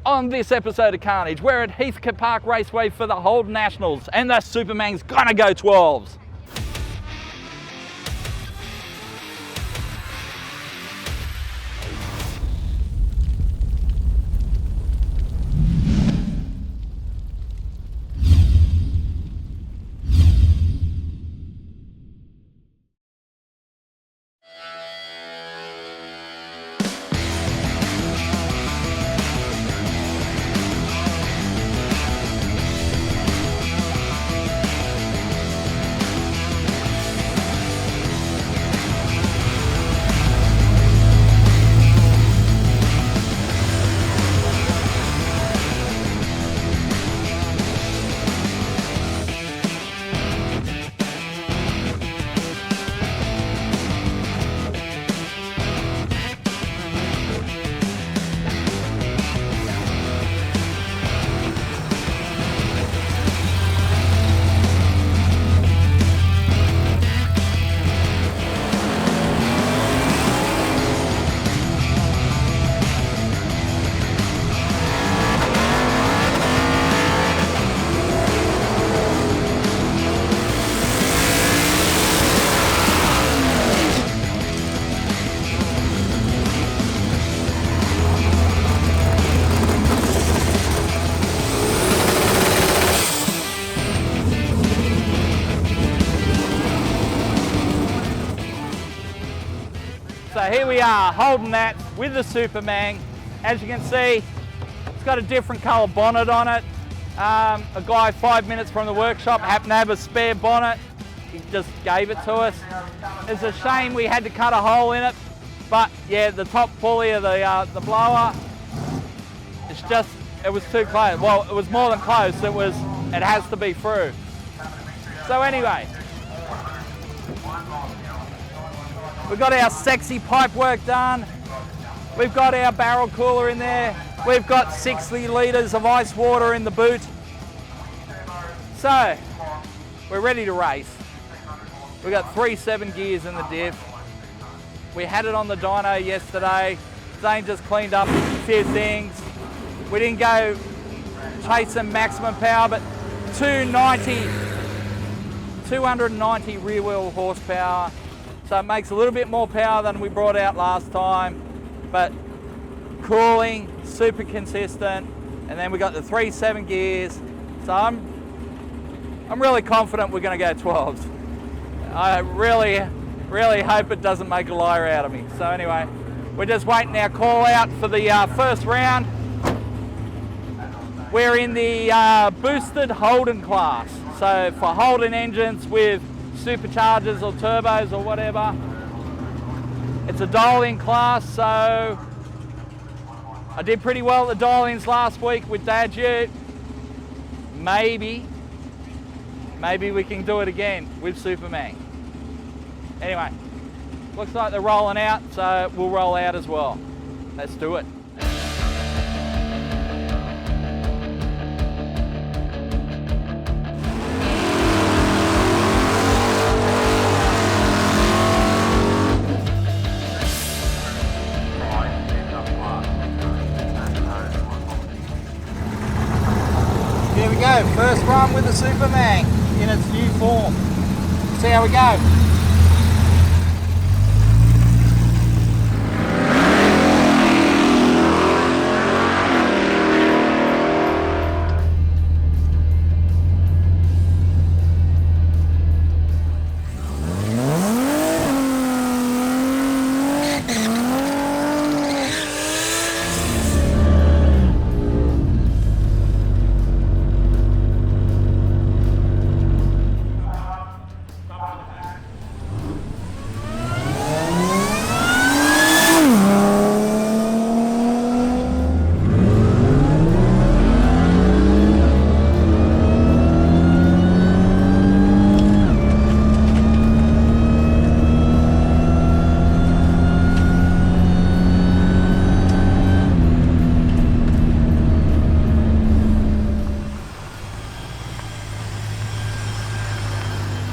On this episode of Carnage, we're at Heathcote Park Raceway for the Holden Nationals, and the Supermang's gonna go 12s. So here we are, holding that with the Supermang. As you can see, it's got a different colour bonnet on it. A guy 5 minutes from the workshop happened to have a spare bonnet. He just gave it to us. It's a shame we had to cut a hole in it, but yeah, the top pulley of the blower, it was too close. Well, it was more than close, it has to be through. So anyway, we've got our sexy pipe work done. We've got our barrel cooler in there. We've got 60 litres of ice water in the boot. So, we're ready to race. We've got 3 7 gears in the diff. We had it on the dyno yesterday. Zane just cleaned up a few things. We didn't go chasing maximum power, but 290 rear wheel horsepower. So it makes a little bit more power than we brought out last time, but cooling, super consistent. And then we got the 3 7 gears. So I'm really confident we're gonna go 12s. I really hope it doesn't make a liar out of me. So anyway, we're just waiting our call out for the first round. We're in the boosted Holden class. So for Holden engines with superchargers or turbos or whatever, it's a dial-in class. So I did pretty well at the dial-ins last week with Dad's ute. Maybe we can do it again with Supermang. Anyway, looks like they're rolling out, so we'll roll out as well. Let's do it. Here we go, first run with the Supermang in its new form. See how we go.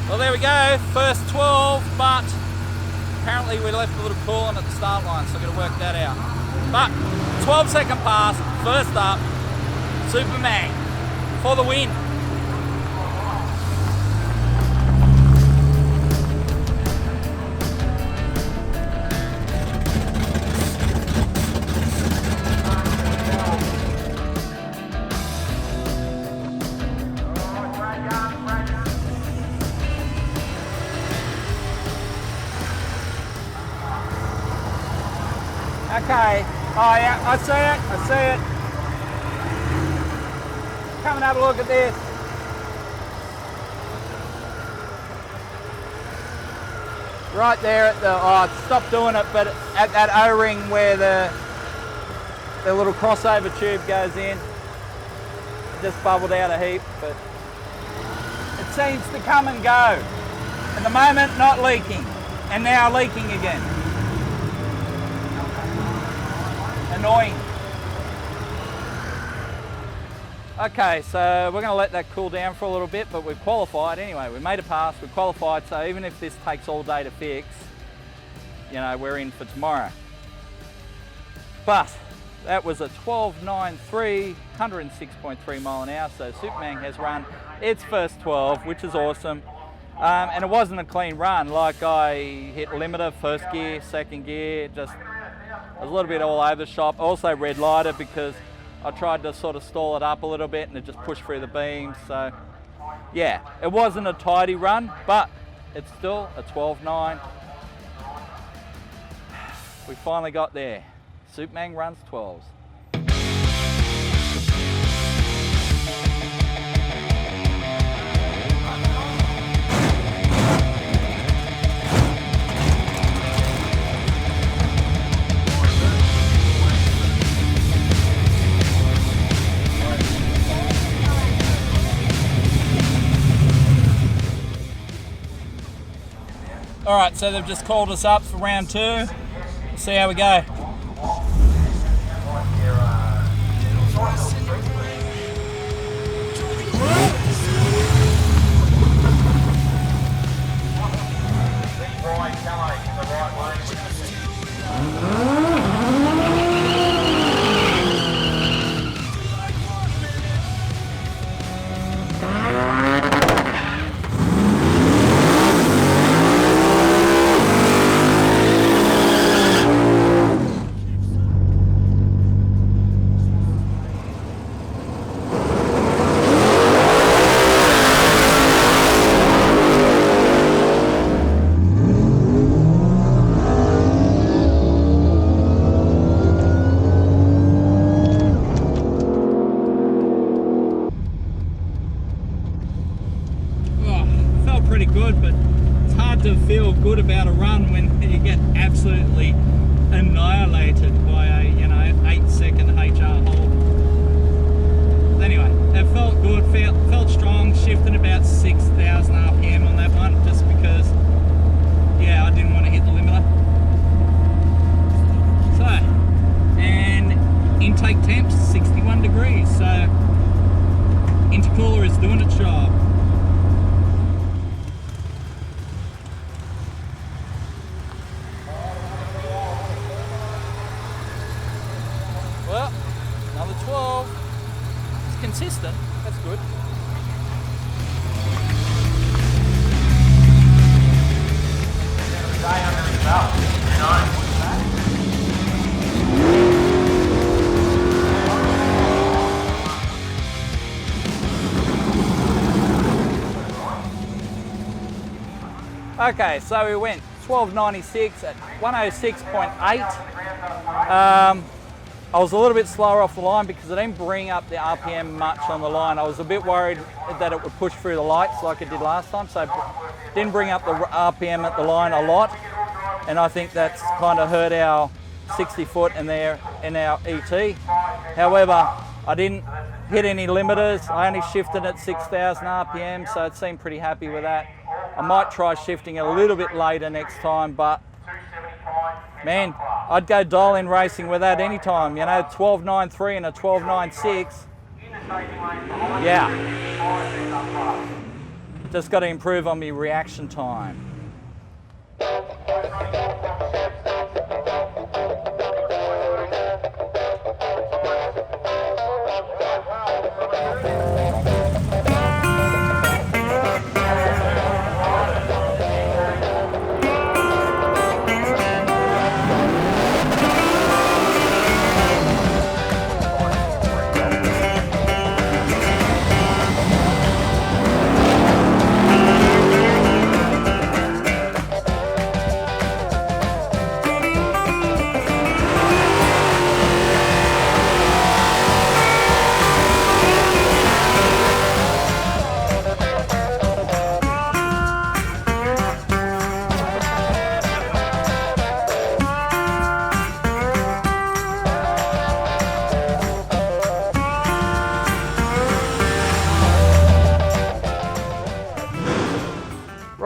Well, there we go, first 12, but apparently we left a little coolant at the start line, so I've got to work that out. But 12-second pass, first up, Supermang for the win. Okay, oh yeah, I see it. Come and have a look at this. Right there at the, oh, stop doing it, but at that O-ring where the little crossover tube goes in, it just bubbled out a heap, but it seems to come and go. At the moment, not leaking, and now leaking again. Annoying. Okay, so we're going to let that cool down for a little bit, but we've qualified anyway. We made a pass, we qualified, so even if this takes all day to fix, you know, we're in for tomorrow. But that was a 12.93, 106.3 mile an hour, so Supermang has run its first 12, which is awesome. And it wasn't a clean run, like I hit limiter, first gear, second gear, just I was a little bit all over the shop. Also red lighted because I tried to sort of stall it up a little bit and it just pushed through the beams. So yeah, it wasn't a tidy run, but it's still a 12.9. We finally got there. Supermang runs 12s. All right, so they've just called us up for round 2. We'll see how we go. Pretty good, but it's hard to feel good about a run when you get absolutely annihilated by a 8-second HR hold. But anyway, it felt good, felt strong, shifting about 6,000 RPM on that one, just because yeah, I didn't want to hit the limiter. So, and intake temps 61 degrees, so intercooler is doing its job. Well, another 12. It's consistent. That's good. Okay, so we went 12.96 at 106.8. I was a little bit slower off the line because I didn't bring up the RPM much on the line. I was a bit worried that it would push through the lights like it did last time, so didn't bring up the RPM at the line a lot. And I think that's kind of hurt our 60 foot in our ET. However, I didn't hit any limiters. I only shifted at 6,000 RPM, so it seemed pretty happy with that. I might try shifting a little bit later next time, but man, I'd go dial-in racing with that anytime, 12.93 and a 12.96. Yeah. Just got to improve on my reaction time.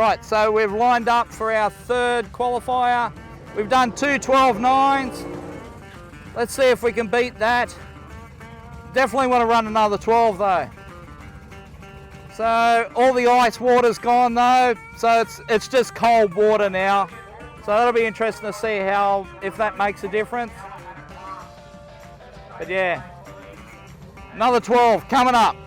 Right, so we've lined up for our third qualifier. We've done 2 12.9s. Let's see if we can beat that. Definitely want to run another 12 though. So all the ice water's gone though, so it's just cold water now. So that'll be interesting to see if that makes a difference. But yeah, another 12 coming up.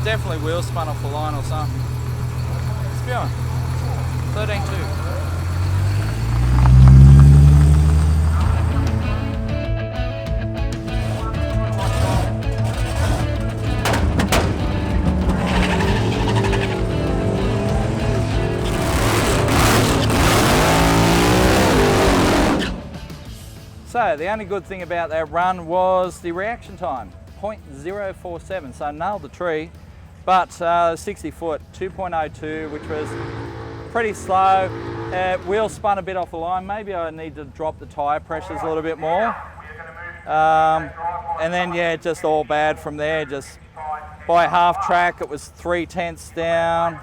Definitely wheel spun off the line or something. It's going 13.2. So the only good thing about that run was the reaction time, 0.047, so nailed the tree. But 60 foot, 2.02, which was pretty slow. Wheel spun a bit off the line. Maybe I need to drop the tyre pressures a little bit more. And then, yeah, just all bad from there. Just by half track, it was 3/10 down.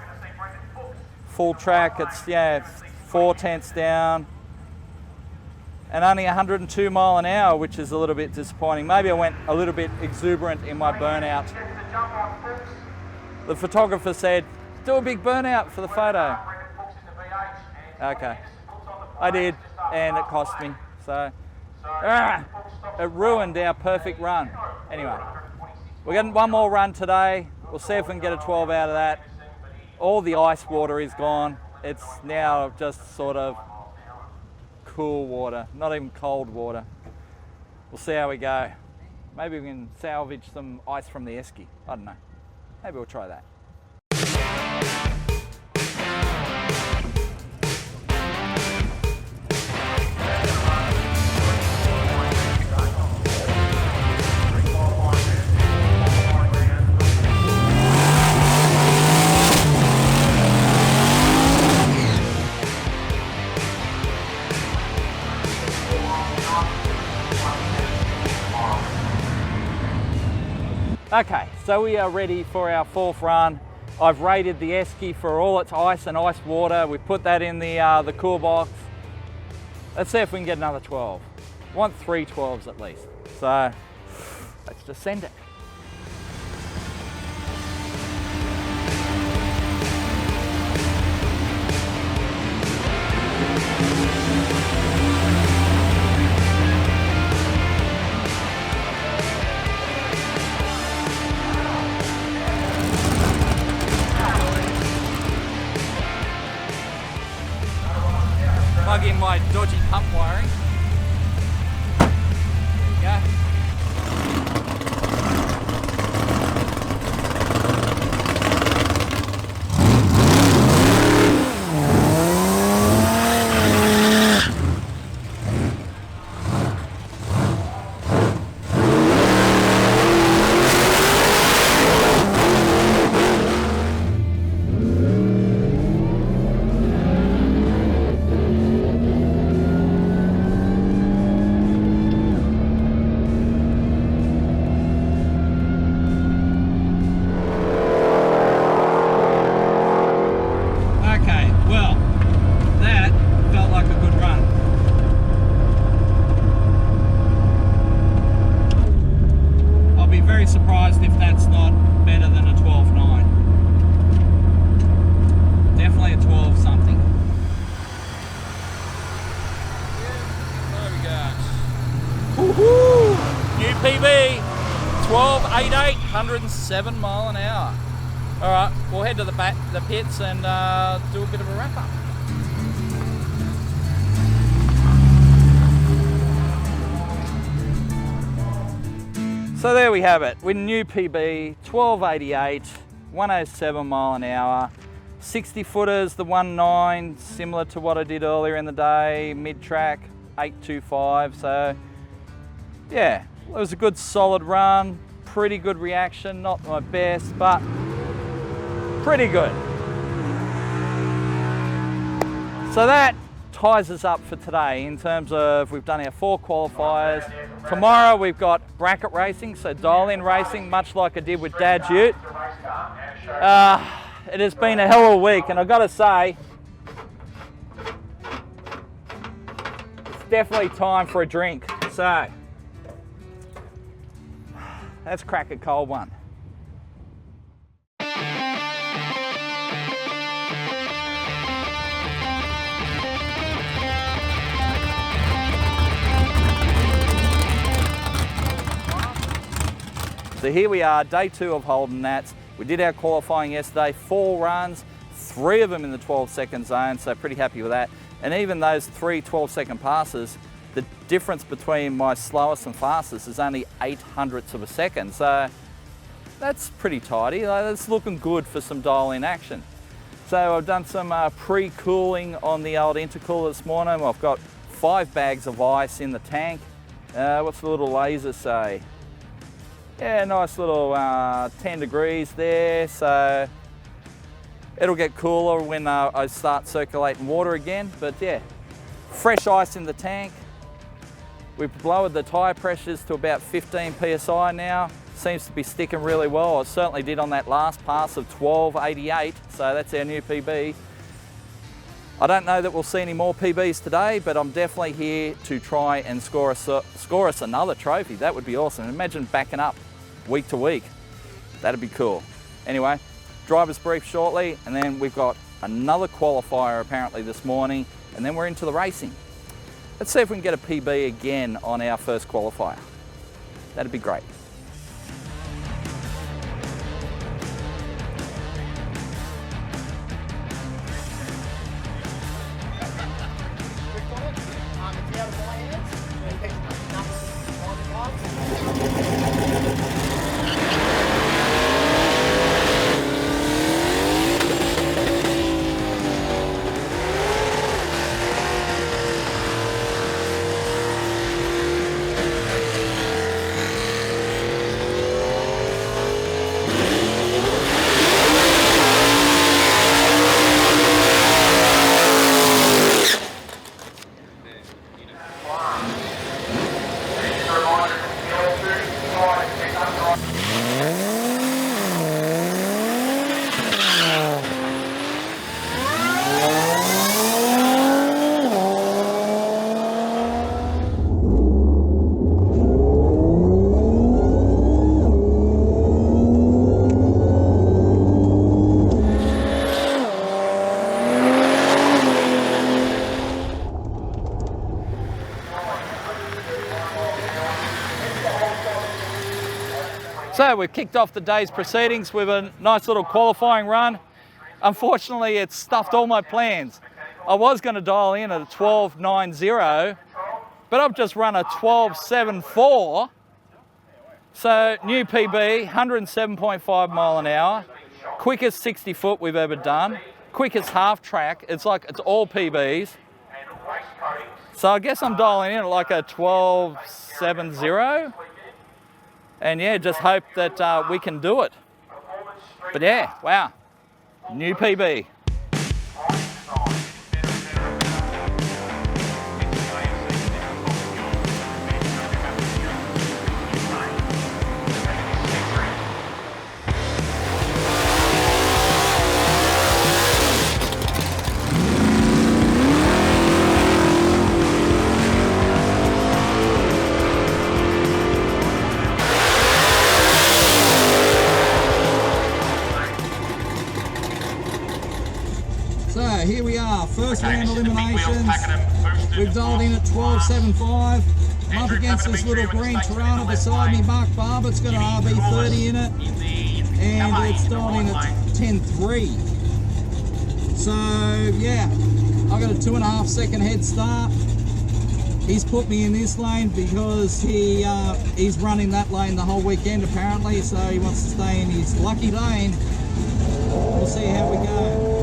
Full track, it's, yeah, 4/10 down. And only 102 mile an hour, which is a little bit disappointing. Maybe I went a little bit exuberant in my burnout. The photographer said, do a big burnout for the photo. Okay, I did, and it cost me. So, it ruined our perfect run. Anyway, we're getting one more run today. We'll see if we can get a 12 out of that. All the ice water is gone. It's now just sort of cool water, not even cold water. We'll see how we go. Maybe we can salvage some ice from the esky. I don't know. Maybe we'll try that. Okay, so we are ready for our fourth run. I've rated the esky for all its ice and ice water. We put that in the cool box. Let's see if we can get another 12. I want 3 12s at least. So let's just send it. Plug in my dodgy pump wiring. There you go. surprised if that's not better than a 12.9. Definitely a 12 something. There we go. Woohoo! New PB, 12.88, 107 mile an hour. All right, we'll head to the pits and do a bit of a wrap up. So there we have it, with new PB, 12.88, 107 mile an hour, 60 footers, the 1.9, similar to what I did earlier in the day, mid-track, 8.25, so yeah, it was a good solid run, pretty good reaction, not my best, but pretty good. So that ties us up for today in terms of we've done our 4 qualifiers. Tomorrow we've got bracket racing, so dial-in racing, much like I did with Dad's Ute. It has been a hell of a week, and I've got to say, it's definitely time for a drink. So, let's crack a cold one. So here we are, day 2 of Holden Nats. We did our qualifying yesterday, 4 runs, 3 of them in the 12-second zone, so pretty happy with that. And even those 3 12-second passes, the difference between my slowest and fastest is only 0.08 of a second, so that's pretty tidy. That's looking good for some dial-in action. So I've done some pre-cooling on the old intercooler this morning. I've got 5 bags of ice in the tank. What's the little laser say? Yeah, nice little 10 degrees there, so it'll get cooler when I start circulating water again. But yeah, fresh ice in the tank. We've lowered the tyre pressures to about 15 psi now. Seems to be sticking really well. I certainly did on that last pass of 12.88, so that's our new PB. I don't know that we'll see any more PBs today, but I'm definitely here to try and score us another trophy. That would be awesome. Imagine backing up week to week. That'd be cool. Anyway, driver's brief shortly, and then we've got another qualifier apparently this morning, and then we're into the racing. Let's see if we can get a PB again on our first qualifier. That'd be great. So we've kicked off the day's proceedings with a nice little qualifying run. Unfortunately, it's stuffed all my plans. I was going to dial in at a 12.90, but I've just run a 12.74. So new PB, 107.5 mile an hour, quickest 60 foot we've ever done, quickest half track. It's like it's all PBs. So I guess I'm dialing in at like a 12.70. And yeah, just hope that we can do it. But yeah, wow, new PB. first round eliminations. We've dialed in at 12.75. I'm up against this little green Tirana beside me, Mark Barber. It's got an RB30 in it, and it's dialed in at 10.3. So yeah, I got a 2.5 second head start. He's put me in this lane because he's running that lane the whole weekend apparently, so he wants to stay in his lucky lane. We'll see how we go.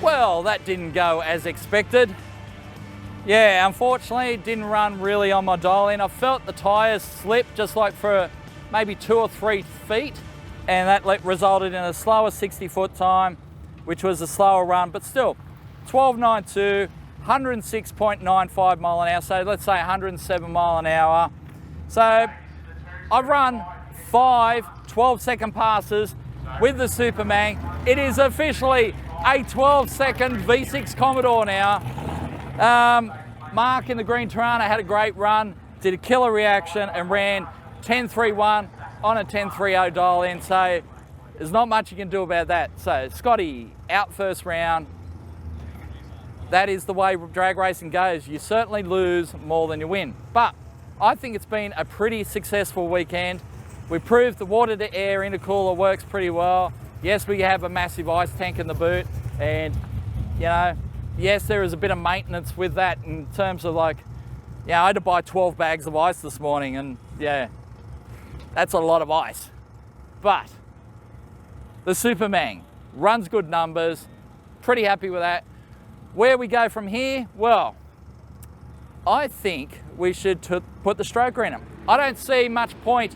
Well, that didn't go as expected. Yeah, unfortunately, it didn't run really on my dial in. I felt the tyres slip just like for maybe 2 or 3 feet, and that resulted in a slower 60-foot time, which was a slower run, but still, 12.92, 106.95 mile an hour, so let's say 107 mile an hour. So I've run 5 12-second passes with the Supermang. It is officially a 12-second V6 Commodore now. Mark in the green Tirana had a great run, did a killer reaction and ran 10.31 on a 10.30 dial in, so there's not much you can do about that. So Scotty out first round. That is the way drag racing goes. You certainly lose more than you win, but I think it's been a pretty successful weekend. We proved the water to air intercooler works pretty well. Yes, we have a massive ice tank in the boot, and you know, yes, there is a bit of maintenance with that in terms of like, yeah, I had to buy 12 bags of ice this morning, and yeah, that's a lot of ice. But the Supermang runs good numbers, pretty happy with that. Where we go from here? Well, I think we should put the stroker in them. I don't see much point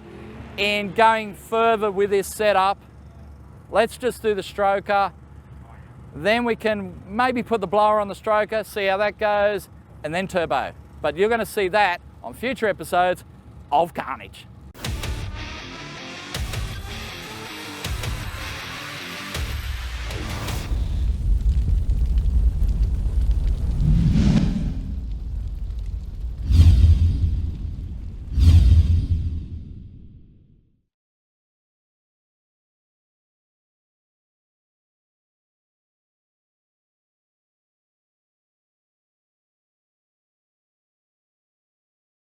in going further with this setup. Let's just do the stroker. Then we can maybe put the blower on the stroker, see how that goes, and then turbo. But you're going to see that on future episodes of Carnage.